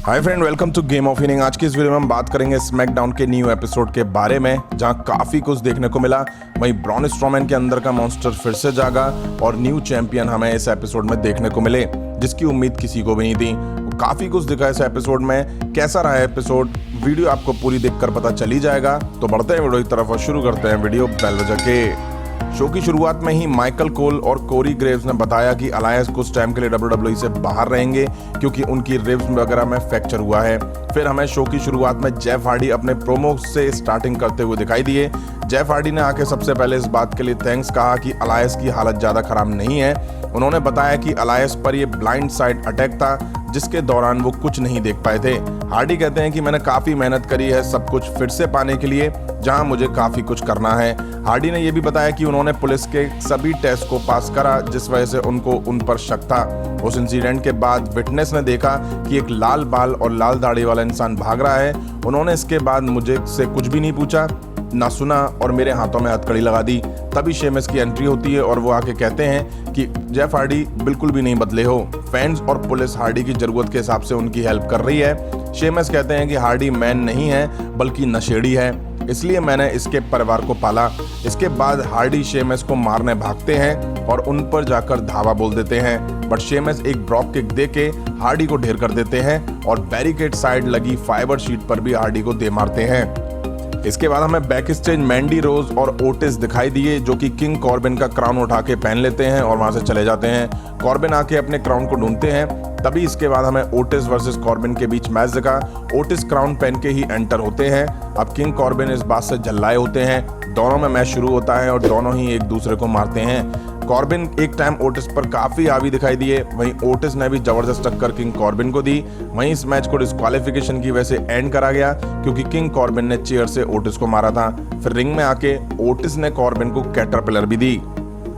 Hi friend, welcome to game of inning. आज की इस वीडियो में हम बात करेंगे स्मैकडाउन के न्यू एपिसोड के बारे में, जहां काफी कुछ देखने को मिला। वहीं ब्रॉन स्ट्रोमैन के अंदर का मॉन्स्टर फिर से जागा और न्यू चैंपियन हमें इस एपिसोड में देखने को मिले, जिसकी उम्मीद किसी को भी नहीं थी। काफी कुछ दिखा इस एपिसोड में। कैसा रहा एपिसोड, वीडियो आपको पूरी देखकर पता चल ही जाएगा। तो बढ़ते हैं वीडियो की तरफ और शुरू करते हैं वीडियो बेल बजा के। शो की शुरुआत में ही माइकल कोल और कोरी ग्रेव्स ने बताया कि अलायंस कुछ टाइम के लिए WWE से बाहर रहेंगे क्योंकि उनकी रिब्स वगैरह में फ्रैक्चर हुआ है। फिर हमें शो की शुरुआत में जेफ हार्डी अपने प्रोमो से स्टार्टिंग करते हुए दिखाई दिए। जेफ हार्डी ने आके सबसे पहले इस बात के लिए थैंक्स कहा कि अलायंस की हालत ज़्यादा खराब नहीं है। उन्होंने बताया कि अलायंस पर ये ब्लाइंड साइड अटैक था, जिसके दौरान वो कुछ नहीं देख पाए थे। हार्डी कहते हैं कि मैंने काफ़ी मेहनत करी है सब कुछ फिर से पाने के लिए, जहां मुझे काफ़ी कुछ करना है। हार्डी ने यह भी बताया कि उन्होंने पुलिस के सभी टेस्ट को पास करा, जिस वजह से उनको उन पर शक था। उस इंसिडेंट के बाद विटनेस ने देखा कि एक लाल बाल और लाल दाढ़ी वाला इंसान भाग रहा है। उन्होंने इसके बाद मुझे से कुछ भी नहीं पूछा, ना सुना और मेरे हाथों में हथकड़ी लगा दी। तभी शेमस की एंट्री होती है और वो आके कहते हैं कि जेफ हार्डी बिल्कुल भी नहीं बदले हो। फैंस और पुलिस हार्डी की जरूरत के हिसाब से उनकी हेल्प कर रही है। शेमस कहते हैं कि हार्डी मैन नहीं है बल्कि नशेड़ी है, इसलिए मैंने इसके परिवार को पाला। इसके बाद हार्डी शेमस को मारने भागते हैं और उन पर जाकर धावा बोल देते हैं, बट शेमस एक ड्रॉप किक देके हार्डी को ढेर कर देते हैं और बैरिकेड साइड लगी फाइबर शीट पर भी हार्डी को दे मारते हैं। इसके बाद हमें बैक स्टेज मैंडी रोज और ओटिस दिखाई दिए, जो कि किंग कॉर्बिन का क्राउन उठा के पहन लेते हैं और वहां से चले जाते हैं। कॉर्बिन आके अपने क्राउन को ढूंढते हैं। तभी इसके बाद हमें ओटिस वर्सेस कॉर्बिन के बीच मैच दिखा। ओटिस क्राउन पहन के ही एंटर होते हैं। अब किंग कॉर्बिन इस बात से झल्लाए होते हैं। दोनों में मैच शुरू होता है और दोनों ही एक दूसरे को मारते हैं। कॉर्बिन एक टाइम ओटिस पर काफी हावी दिखाई दिए, वहीं ओटिस ने भी जबरदस्त टक्कर किंग कॉर्बिन को दी। वहीं इस मैच को डिस्क्वालिफिकेशन की वजह से एंड करा गया क्योंकि किंग कॉर्बिन ने चेयर से ओटिस को मारा था। फिर रिंग में आके ओटिस ने कॉर्बिन को कैटरपिलर भी दी।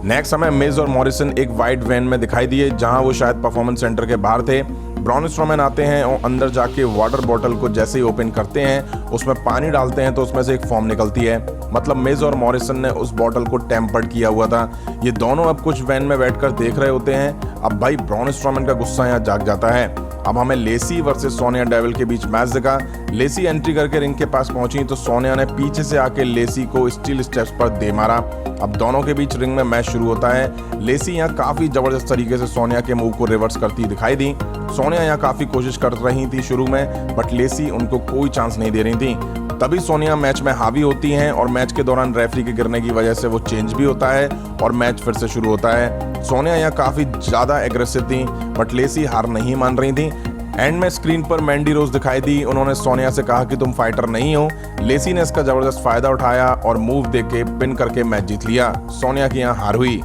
नेक्स्ट हमें मिज और मॉरिसन एक वाइट वैन में दिखाई दिए, जहां वो शायद परफॉर्मेंस सेंटर के बाहर थे। ब्रॉन स्ट्रोमैन आते हैं और अंदर जाके वाटर बॉटल को जैसे ही ओपन करते हैं, उसमें पानी डालते हैं तो उसमें से एक फॉर्म निकलती है। मतलब मिज और मॉरिसन ने उस बॉटल को टेम्पर्ड किया हुआ था। ये दोनों अब कुछ वैन में बैठकर देख रहे होते हैं। अब भाई ब्रॉन स्ट्रोमैन का गुस्सा यहाँ जाग जाता है। अब हमें लेसी वर्सेस सोनिया डेविल के बीच मैच दिखा। लेसी एंट्री करके रिंग के पास पहुंची तो सोनिया ने पीछे से आके लेसी को स्टील स्टेप्स पर दे मारा। अब दोनों के बीच रिंग में मैच शुरू होता है। लेसी यहाँ काफी जबरदस्त तरीके से सोनिया के मूव को रिवर्स करती दिखाई दी। सोनिया यहाँ काफी कोशिश कर रही थी शुरू में, बट लेसी उनको कोई चांस नहीं दे रही थी। तभी सोनिया मैच में हावी होती हैं और मैच के दौरान रेफरी के गिरने की वजह से वो चेंज भी होता है और मैच फिर से शुरू होता है। सोनिया यहाँ काफी ज्यादा एग्रेसिव थी, बट लेसी हार नहीं मान रही थी। एंड में स्क्रीन पर मैंडी रोज दिखाई दी। उन्होंने सोनिया से कहा कि तुम फाइटर नहीं हो। लेसी ने इसका जबरदस्त फायदा उठाया और मूव देके पिन करके मैच जीत लिया। सोनिया की यहाँ हार हुई।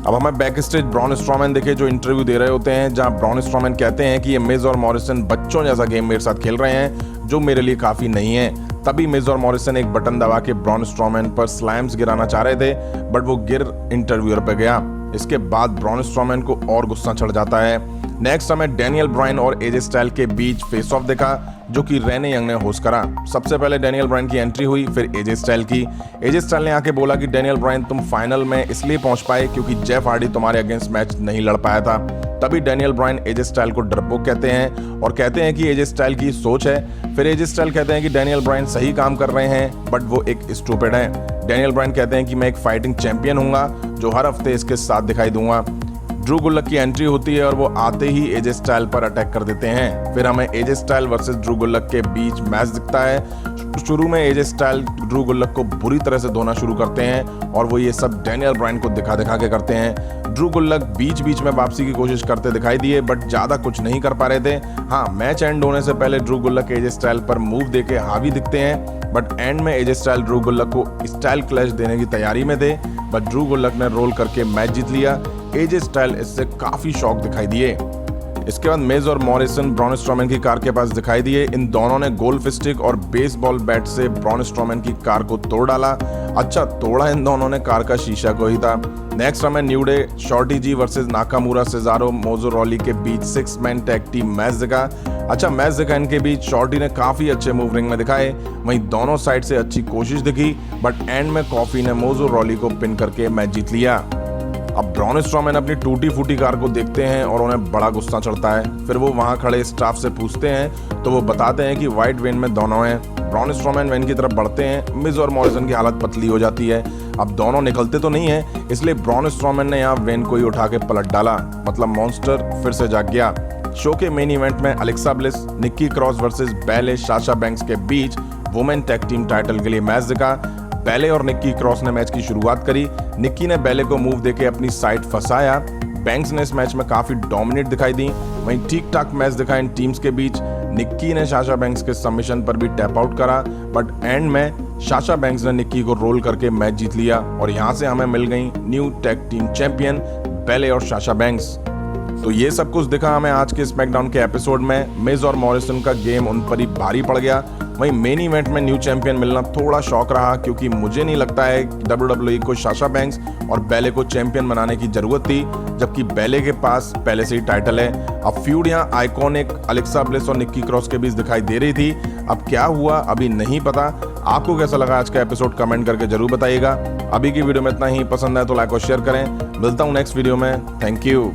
अब हमें बैक स्टेज ब्रॉन स्ट्रोमैन दिखे, जो इंटरव्यू दे रहे होते हैं, जहां ब्रॉन स्ट्रोमैन कहते हैं कि ये मिज और मॉरिसन बच्चों जैसा गेम मेरे साथ खेल रहे हैं, जो मेरे लिए काफी नहीं है। तभी मिज और मॉरिसन एक बटन दबा के ब्रॉन स्ट्रोमैन पर स्लैम्स गिराना चाह रहे थे, बट वो गिर इंटरव्यूअर पे गया। इसके बाद ब्रॉन स्ट्रोमैन को और गुस्सा चढ़ जाता है। नेक्स्ट हमें डैनियल ब्रायन और एजे स्टाइल के बीच फेस ऑफ देखा, जो कि रेने यंग ने होस्ट करा। सबसे पहले डैनियल ब्रायन की एंट्री हुई, फिर एजे स्टाइल की। एजे स्टाइल ने आके बोला कि डैनियल ब्रायन तुम फाइनल में इसलिए पहुंच पाए क्योंकि जेफ हार्डी तुम्हारे अगेंस्ट मैच नहीं लड़ पाया था। तभी डैनियल ब्रायन एजे स्टाइल को डरपोक कहते हैं और कहते हैं कि एजे स्टाइल की सोच है। फिर एजे स्टाइल कहते हैं कि डैनियल ब्रायन सही काम कर रहे हैं, बट वो एक स्टूपिड है। डैनियल ब्रायन कहते हैं कि मैं एक फाइटिंग चैंपियन हूंगा, जो हर हफ्ते इसके साथ दिखाई दूंगा। ड्रू गुल्लक की एंट्री होती है और वो आते ही एजे स्टाइल पर अटैक कर देते हैं। फिर हमें एजे स्टाइल वर्सेस ड्रू गुल्लक के बीच मैच दिखता है। शुरू में एजे स्टाइल ड्रू गुल्लक को बुरी तरह से धोना शुरू करते हैं और वो ये सब डैनियल ब्रायन को दिखा दिखा के करते हैं। ड्रू गुल्लक बीच बीच में वापसी की कोशिश करते दिखाई दिए, बट ज्यादा कुछ नहीं कर पा रहे थे। हाँ, मैच एंड होने से पहले ड्रू गुल्लक एजे स्टाइल पर मूव देके हावी दिखते हैं, बट एंड में एजे स्टाइल ड्रू गुल्लक को स्टाइल क्लैश देने की तैयारी में थे, बट ड्रू गुल्लक ने रोल करके मैच जीत लिया। एजे स्टाइल इससे काफी शॉक दिखाई दिए। इसके बाद मिज और मॉरिसन ब्रॉन स्ट्रोमैन की कार के पास दिखाई दिए। इन दोनों ने गोल्फ स्टिक और बेसबॉल बैट से ब्रॉन स्ट्रोमैन की कार को तोड़ डाला। अच्छा, तोड़ा इन दोनों ने कार का शीशा को ही था। नेक्स्ट हमें न्यू डे शॉर्टी जी वर्सेस नाकामुरा सेजारो मोजोरॉली के बीच 6 मैन टैग टीम मैच दिखा। अच्छा मैच दिखा इनके बीच। शॉर्टी ने काफी अच्छे मूव रिंग में दिखाए, वहीं दोनों साइड से अच्छी कोशिश दिखी, बट एंड में कॉफी ने मोजोरॉली को पिन करके मैच जीत लिया। अब ब्रॉन स्ट्रॉमैन अपनी टूटी फूटी कार को देखते हैं और उन्हें बड़ा गुस्सा चढ़ता है। फिर वो वहां खड़े स्टाफ से पूछते हैं तो वो बताते हैं कि व्हाइट वेन में दोनों हैं। ब्रॉन स्ट्रॉमैन वैन की तरफ बढ़ते हैं। मिज और मॉरिसन की हालत पतली हो जाती है। अब दोनों निकलते तो नहीं है, इसलिए ब्रॉन स्ट्रॉमैन ने यहाँ वेन को ही उठा के पलट डाला। मतलब मॉन्स्टर फिर से जाग गया। शो के मेन इवेंट में Alexa bliss, Nikki cross versus ballet Sasha banks के बीच वुमेन टैग टीम टाइटल के लिए मैच दिखा। बैले और निक्की क्रॉस ने मैच की शुरुआत करी। निक्की ने बैले को मूव देके अपनी साइड फंसाया। बैंक्स ने इस मैच में काफी डोमिनेट दिखाई दी। वहीं ठीक ठाक मैच दिखा इन टीम्स के बीच। निक्की ने साशा बैंक्स के सबमिशन पर भी टैप आउट करा, बट एंड में साशा बैंक्स ने निक्की को रोल करके मैच जीत लिया और यहाँ से हमें मिल गई new tag team champion ballet और साशा बैंक्स। तो ये सब कुछ दिखा हमें आज के स्मैकडाउन के एपिसोड में। मिज और मॉरिसन का गेम उन पर ही भारी पड़ गया। वहीं मेन इवेंट में न्यू चैंपियन मिलना थोड़ा शौक रहा, क्योंकि मुझे नहीं लगता है कि WWE को साशा बैंक्स और बैले को चैंपियन बनाने की जरूरत थी, जबकि बैले के पास पहले से ही टाइटल है। अब फ्यूड यहाँ आइकॉनिक अलेक्सा ब्लिस और निक्की क्रॉस के बीच दिखाई दे रही थी। अब क्या हुआ अभी नहीं पता। आपको कैसा लगा आज का एपिसोड कमेंट करके जरूर बताइएगा। अभी की वीडियो में इतना ही। पसंद आए तो लाइक और शेयर करें। मिलता हूँ नेक्स्ट वीडियो में। Thank you.